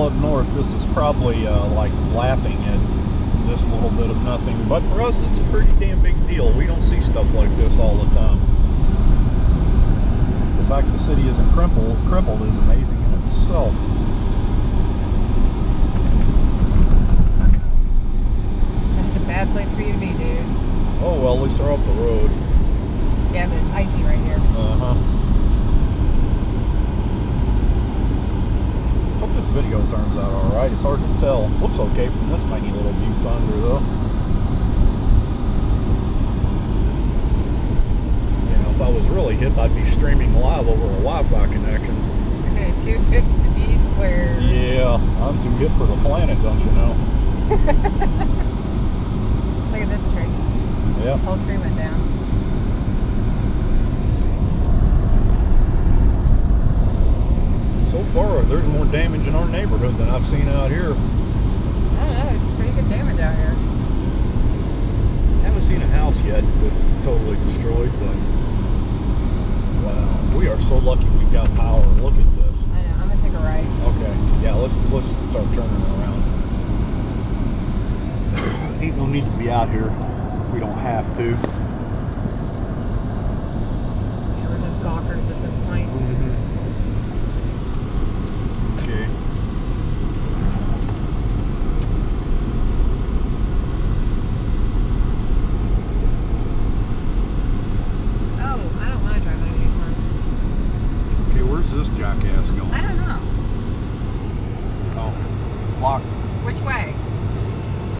people up north, this is probably like laughing at this little bit of nothing, but for us it's a pretty damn big deal. We don't see stuff like this all the time. The fact the city isn't crippled is amazing in itself. That's a bad place for you to be, dude. Oh well, at least they're up the road. Yeah, but it's icy right here. Hope this video turns out alright. It's hard to tell. Looks okay from this tiny little viewfinder though. You know, if I was really hip, I'd be streaming live over a Wi-Fi connection. Too hip to be square. Yeah, I'm too hip for the planet, don't you know? Look at this tree. Yeah. The whole tree went down. So far, there's more damage in our neighborhood than I've seen out here. I don't know, there's some pretty good damage out here. Haven't seen a house yet that's totally destroyed, but wow, we are so lucky we've got power. Look at this. I know, I'm gonna take a right. Okay, yeah, let's start turning around. Ain't no need to be out here if we don't have to.